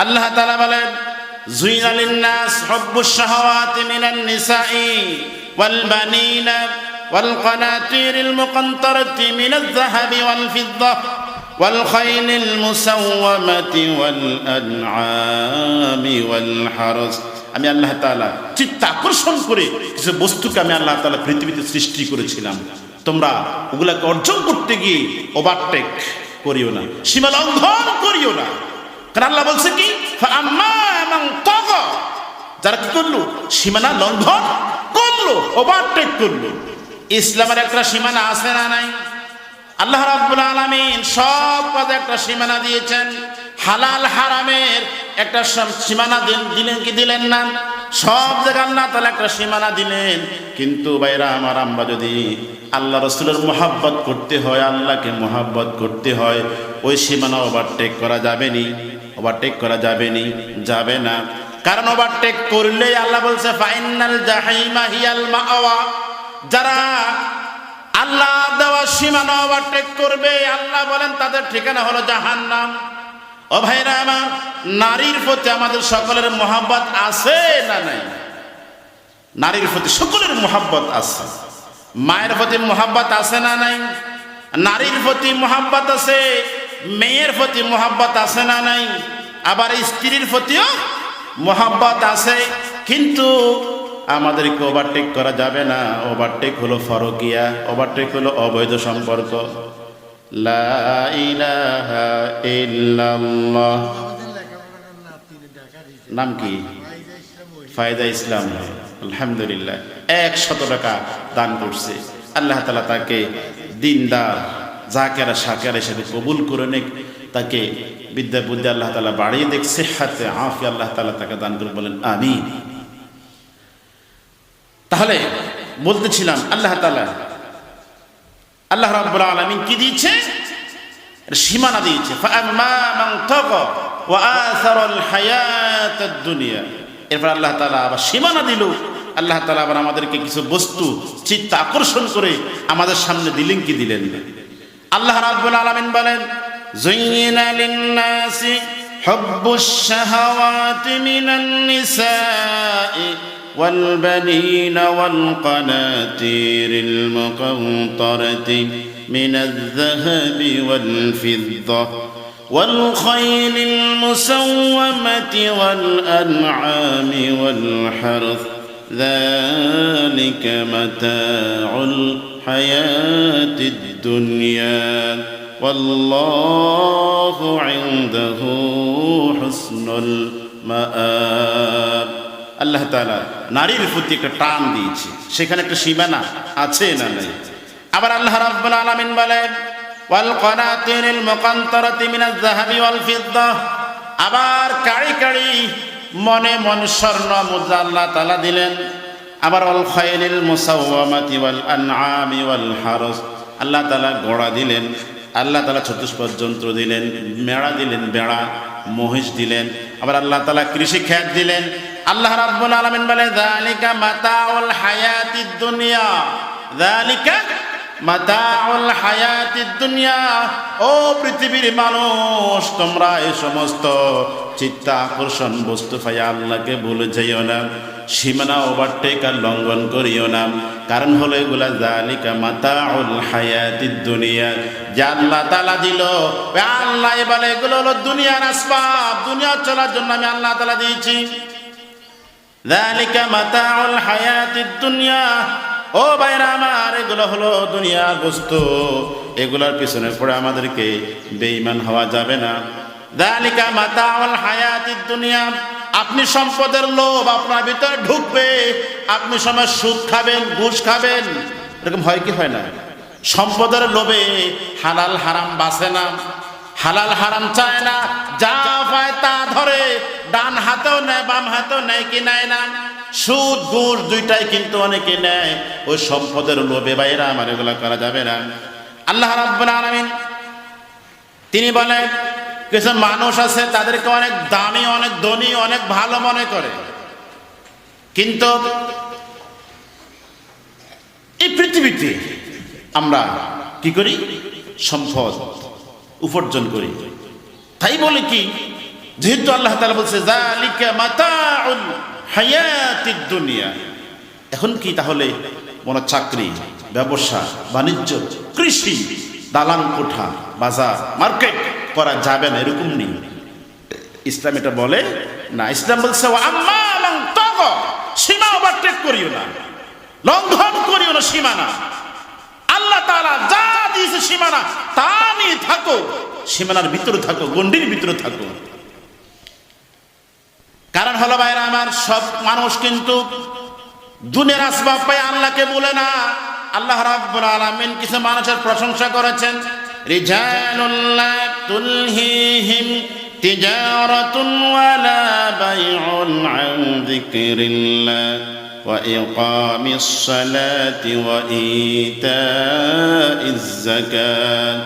আল্লাহ তাআলা বলেন যুইনা লিন-নাস হুব্বুশ শাহাওয়াতি মিনান নিসাই ওয়াল বানিনা ওয়াল কানাতিরিল মুকান্তারাতি মিনাজ যাহাবি ওয়াল ফিদ্দা ওয়াল খাইলিল মুসাওওয়ামাতি ওয়াল আনআমি ওয়াল হারস। আমি আল্লাহ তাআলা চিত্ত আকর্ষণ করে কিছু বস্তুকে আমি আল্লাহ তাআলা পৃথিবীতে সৃষ্টি করেছিলাম, তোমরা ওগুলাকে অর্জন করতে গিয়ে ওভারটেক করিও না, সীমা লঙ্ঘন করিও না। কারণ আল্লাহ বলছে কি, ফাআম্মা মান তাগা, যারা কি করলো, সীমানা লঙ্ঘন করলো, ওভারটেক করলো। ইসলামের একটা সীমানা আছে না নাই? আল্লাহ রাব্বুল আলামিন সব পদে একটা সীমানা দিয়েছেন। হালাল হারামের একটা সীমানা দিলেন কি দিলেন না? সব জায়গায় আল্লাহ তাআলা একটা সীমানা দিলেন। কিন্তু ভাইরা আমার, আমরা যদি আল্লাহ রাসূলের মুহাব্বত করতে হয়, আল্লাহকে মুহাব্বত করতে হয়, ওই সীমানা ওভারটেক করা যাবে নি, ওভারটেক করা যাবে নি, যাবে না। কারণ ওভারটেক করলেই আল্লাহ বলছে ফাইনাল জাহিমা হিয়াল মাআওয়া, যারা আল্লাহ দেওয়া সীমানা ওভারটেক করবে, আল্লাহ বলেন তাদের ঠিকানা হলো জাহান্নাম। ও ভাইরা আমার, নারীর প্রতি আমাদের সকলের মুহাব্বত আছে না নাই? নারীর প্রতি সকলের মুহাব্বত আছে। মায়ের প্রতি মুহাব্বত আছে না নাই? নারীর প্রতি মুহাব্বত আছে, মেয়ের প্রতি মুহাব্বত আছে না নাই? আবার স্ত্রীর প্রতিও মুহাব্বত আছে। কিন্তু আমাদেরকে ওভারটেক করা যাবে না। ওভারটেক হলো ফরকিয়া, ওভারটেক হলো অবৈধ সম্পর্ক। লা ইলাহা ইল্লাল্লাহ। নাম কি? ফায়দা ইসলাম। আলহামদুলিল্লাহ, 100 টাকা দান করছে। আল্লাহ তাআলা তাকে দিনদার জাকেরা শাকেরা হিসেবে কবুল করে নেক, তাকে বিদ্যা বুদ্ধি আল্লাহ তাআলা বাড়িয়ে দেখ, সিহহাতে আফিয়া আল্লাহ তাআলা তাকে দান করে, বলেন আমিন। তাহলে বলতেছিলাম আল্লাহ তাআলা, আল্লাহ রাব্বুল আলামিন কি দিয়েছে? সীমানা দিয়েছে। ফাআম্মা মান তাগা ওয়া আসারাল হায়াতাদ দুনিয়া। এরপর আল্লাহ তাআলা আবার সীমানা দিল। আল্লাহ তাআলা আবার আমাদেরকে কিছু বস্তু চিত্ত আকর্ষণ করে আমাদের সামনে দিলেন কি দিলেন না? আল্লাহ রাব্বুল আলামিন বলেন যুইনা লিন-নাসি হুব্বুশ শাহাওয়াতি মিনান নিসাই والبنين والقناطير المقنطرة من الذهب والفضة والخيل المسومة والأنعام والحرث ذلك متاع الحياة الدنيا والله عنده حسن المآب। আল্লাহ তাআলা নারীর প্রতি একটা টান দিয়েছে, সেখানে একটা সীমানা আছে না নাই? আবার আল্লাহ রাব্বুল আলামিন বলেন ওয়াল কানাতিরিল মুকান্তারাতি মিনাজ যাহাবি ওয়াল ফিদ্দা। আবার কাড়ি কাড়ি মনে মন স্বর্ণ মুদ্রা আল্লাহ তাআলা দিলেন। আবার ওয়াল খাইলিল মুসাওওয়ামাতি ওয়াল আনআমি ওয়াল হারস, আল্লাহ তাআলা ঘোড়া দিলেন, আল্লাহ তাআলা চতুষ্পদ যন্ত্র দিলেন, মেড়া দিলেন, বেড়া মহিষ দিলেন। আবার আল্লাহ তাআলা কৃষি ক্ষেত দিলেন। আল্লাহ রাব্বুল আলামিন বলে যালিকা মাতাউল হায়াতিদ দুনিয়া, যালিকা মাতাউল হায়াতিদ দুনিয়া। ও পৃথিবীর মানুষ, তোমরা এই সমস্ত চিত্ত আকর্ষণ বস্তু পাইয়া আল্লাহকে ভুলে যাইও না, সীমানা ওভারটেক আর লঙ্ঘন করিও না। কারণ হলো এগুলা যালিকা মাতাউল হায়াতিদ দুনিয়া, যা আল্লাহ তাআলা দিল। আল্লাহ বলে এগুলো হলো দুনিয়ার আসবাব, দুনিয়া চলার জন্য আমি আল্লাহ তাআলা দিয়েছি। যালিকা মাতাউল হায়াতিদ দুনিয়া। ও ভাইরা আমার, এগুলো হলো দুনিয়ার বস্তু, এগুলোর পিছনে পড়ে আমাদেরকে বেঈমান হওয়া যাবে না। যালিকা মাতাউল হায়াতিদ দুনিয়া। আপনি সম্পদের লোভ আপনার ভিতরে ঢুকবে, আপনি সময় সুদ খাবেন, ঘুষ খাবেন, এরকম হয় কি হয় না? সম্পদের লোভে হালাল হারাম বাঁচে না, হালাল হারাম চায় না, যা পায় তা ধরে, ডান হাতেও নেয় বাম হাতেও নেয়, কি নেয় না? সুদ ঘুষ দুইটাই কিন্তু অনেকে নেয়। ওই সম্পদের লোভে বাইরা আমার এগুলা করা যাবে না। আল্লাহ রাব্বুল আলামিন তিনি বলেন কিছু মানুষ আছে তাদেরকে অনেক দামি, অনেক ধনী, অনেক ভালো মনে করে, কিন্তু এই পৃথিবীতে আমরা কি করি? সম্পদ উপার্জন করি। তাই বলে কি যেহেতু আল্লাহ তাআলা বলছে যালিকা মাতাউল হায়াতিদ দুনিয়া, এখন কি তাহলে মনে চাকরি, ব্যবসা, বাণিজ্য, কৃষি, দালান কোঠা, বাজার, মার্কেট করা যাবে না এরকম নেই। ইসলাম এটা বলে না। ইসলাম বলছে আম্মা মান তাগা, সীমা ওভারটেক করিও না, লঙ্ঘন করিও না সীমানা। আল্লাহ তাআলা যা দিয়েছে সীমানা তা নিয়ে থাকো, সীমানার ভিতরে থাকো, গণ্ডির ভিতরে থাকো। কারণ হলো ভাইরা আমার, সব মানুষ কিন্তু দুনিয়ার আসবাব পায় আল্লাহকে বলে না। আল্লাহ রাব্বুল আলামিন কিছু মানুষের প্রশংসা করেছেন, রিজালুল লা তুলহিহিম তিজারাতুন ওয়ালা বাইউন আন যিকরিল্লাহ ওয়া ইকামিস সালাতি ওয়া ইতাইজ যাকাত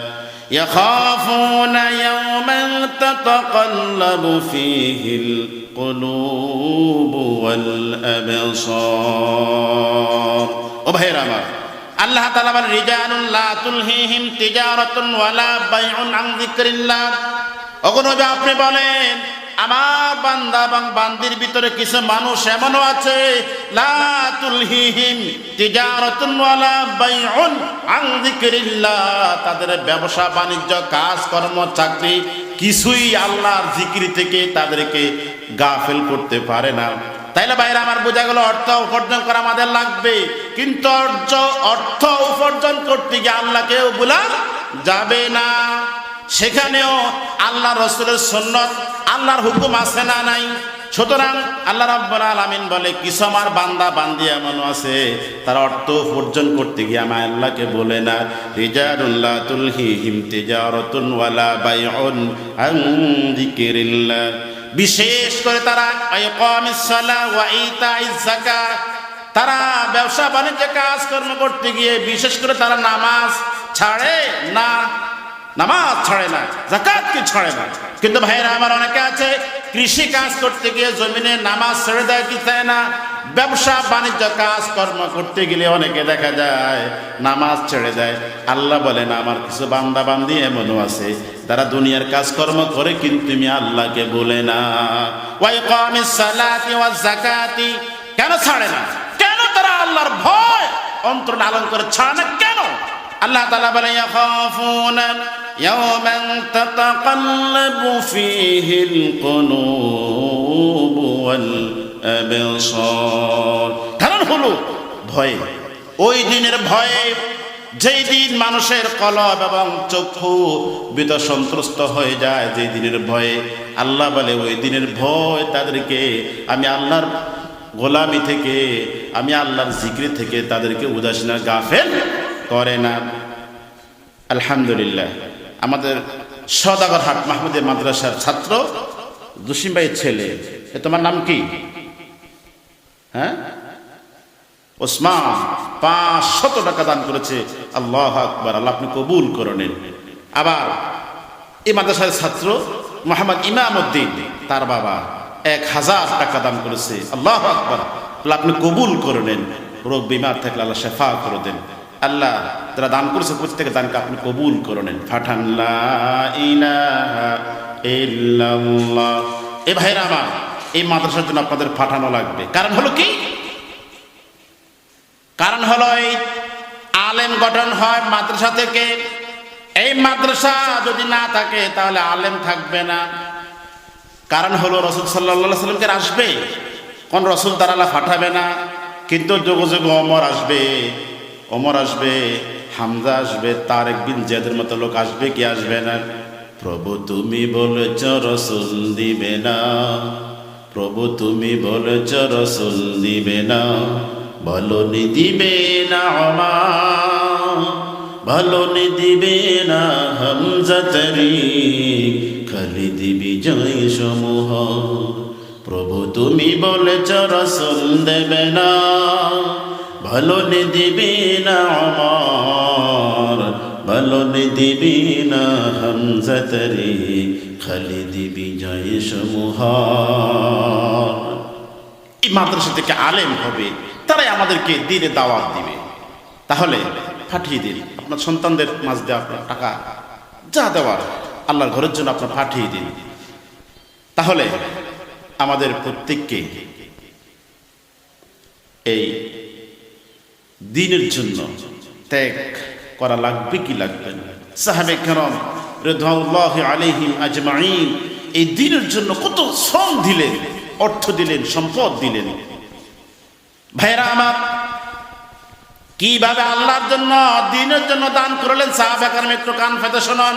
ইয়াখাফুনা ইয়াওমান তাতাকাল্লাবু ফীহিল কুলুবু ওয়াল আবসার। ও ভাইরা আমার, আল্লাহ তাআলা বলেন রিজালুন লা তুলহিহিম তিজারাতুন ওয়ালা বাইউন আন যিকরিল্লাহ। ওগো নবী আপনি বলেন আমার বান্দা এবং বান্দির ভিতরে কিছু মানুষ এমনও আছে লা তুলহিহিম তিজারাতুন ওয়ালা বাইউন আন যিকরিল্লাহ, তাদের ব্যবসা বাণিজ্য কাজ কর্ম চাকরি কিছুই আল্লাহর জিকির থেকে তাদেরকে গাফেল করতে পারে না। তাইলে ভাইরা আমার বোঝা গেল অর্থ উপার্জন করা আমাদের লাগবে, কিন্তু অর্থ উপার্জন করতে গিয়ে আল্লাহকেও ভোলা যাবে না। সেখানেও আল্লাহ রাসূলের সুন্নাত, আল্লাহর হুকুম আছে না নাই? সুতরাং আল্লাহ রাব্বুল আলামিন বলে কিছু আমার বান্দা বান্দি এমন আছে তারা অর্থ উপার্জন করতে গিয়ে আমার আল্লাহকে বলে না। রিজালুল লা তুলহিহিম তিজারাতুন ওয়ালা বাইউন আন যিকরিল্লাহ, বিশেষ করে তারা ইকামিস সালাহ ওয়া ইতাইজ যাকাত, তারা ব্যবসা বাণিজ্য কাজ কর্ম করতে গিয়ে বিশেষ করে তারা নামাজ ছাড়ে না, নামাজ ছাড়ে না, যাকাতকে ছাড়ে না। কিন্তু ভাইরা আমার অনেকে আছে কৃষি কাজ করতে গিয়ে জমিনে নামাজ ছেড়ে দেয় কি তাই না, ব্যবসা বাণিজ্য কাজ কর্ম করতে গেলে অনেকে দেখা যায় নামাজ ছেড়ে দেয়। আল্লাহ বলেন আমার কিছু বান্দা বান্দি এমনও আছে তারা দুনিয়ার কাজকর্ম করে কিন্তু তুমি আল্লাহকে বলে না। ওয়া ইকামিস সালাতি ওয়াজ যাকাতি, কেন ছাড়ে না? কেন তারা আল্লাহর ভয় অন্তর লালন করে ছাড়ে না কেন? আল্লাহ তাআলা বলেন ইয়াখাফুনা ইয়াওমান তাতাকাল্লাবু ফীহিল কুলুবু ওয়াল আবসার। কারণ হলো ভয়, ওই দিনের ভয়ে যেই দিন মানুষের কলব এবং চক্ষু বিত সন্ত্রস্ত হয়ে যায়, যেই দিনের ভয়ে আল্লাহ বলে ওই দিনের ভয় তাদেরকে আমি আল্লাহর গোলামি থেকে, আমি আল্লাহর জিকির থেকে তাদেরকে উদাসীন গাফেল করে না। আলহামদুলিল্লাহ, আমাদের সওদাগর হাট মাহমুদিয়া মাদ্রাসার ছাত্র জসিম ভাইয়ের ছেলে, তোমার নাম কি? হ্যাঁ, ওসমান 500 টাকা দান করেছে। আল্লাহু আকবার, আল্লাহ আপনি কবুল করে নিন। আবার এই মাদ্রাসার ছাত্র মোহাম্মদ ইমামউদ্দিন, তার বাবা 1000 টাকা দান করেছে। আল্লাহু আকবার, আল্লাহ আপনি কবুল করে নিন। রোগ বিমার থাকলে আল্লাহ শেফা করে দেন। আল্লাহ যারা দান করেছে প্রত্যেকে দানকে আপনি কবুল করে নেন। ফাঠান লা ইলাহা ইল্লাল্লাহ। এই ভাইরা আমার, এই মাদ্রাসার জন্য আপনাদের পাঠানো লাগবে। কারণ হলো কি? কারণ হলো এই আলেম গঠন হয় মাদ্রাসা থেকে। এই মাদ্রাসা যদি না থাকে তাহলে আলেম থাকবে না। কারণ হলো রাসূল সাল্লাল্লাহু আলাইহি ওয়াসাল্লামকে আসবে, কোন রাসূল তারা আল্লাহ পাঠাবে না, কিন্তু যুগে যুগে ওমর আসবে, হামজা আসবে, তারেক বিন জিয়াদের মতো লোক আসবে কি আসবে না? প্রভু তুমি বলেছ রাসূল দিবে না, প্রভু তুমি বলেছ রাসূল দিবে না, বলনি দিবে না ওমর, বলনি দিবে না হামজা, তারিক খালিদ বিজয় সমূহ। প্রভু তুমি বলেছ রাসূল দেবে না, বলনি দিবে না ওমর, বলনি দিবে না হামজা, তারিক খালিদ বিজয় সমূহ। এই মাদ্রাসা থেকে আলেম হবে, তারাই আমাদেরকে দিনে দাওয়াত দিবে। তাহলে পাঠিয়ে দিন আপনার সন্তানদের মাঝে, আপনার টাকা যা দেওয়ার আল্লাহর ঘরের জন্য আপনার পাঠিয়ে দিন। তাহলে আমাদের প্রত্যেককে এই দ্বীনের জন্য ত্যাগ করা লাগবে কি লাগবে না? সাহাবে কেরাম রিদওয়ানুল্লাহি আলাইহিম আজমাইন এই দ্বীনের জন্য কত শ্রম দিলেন, অর্থ দিলেন, সম্পদ দিলেন। ভাইরা আমার, কিভাবে আল্লাহর জন্য দ্বীনের জন্য দান করলেন সাহাবা কেরাম একটু কান পেতে শুনুন।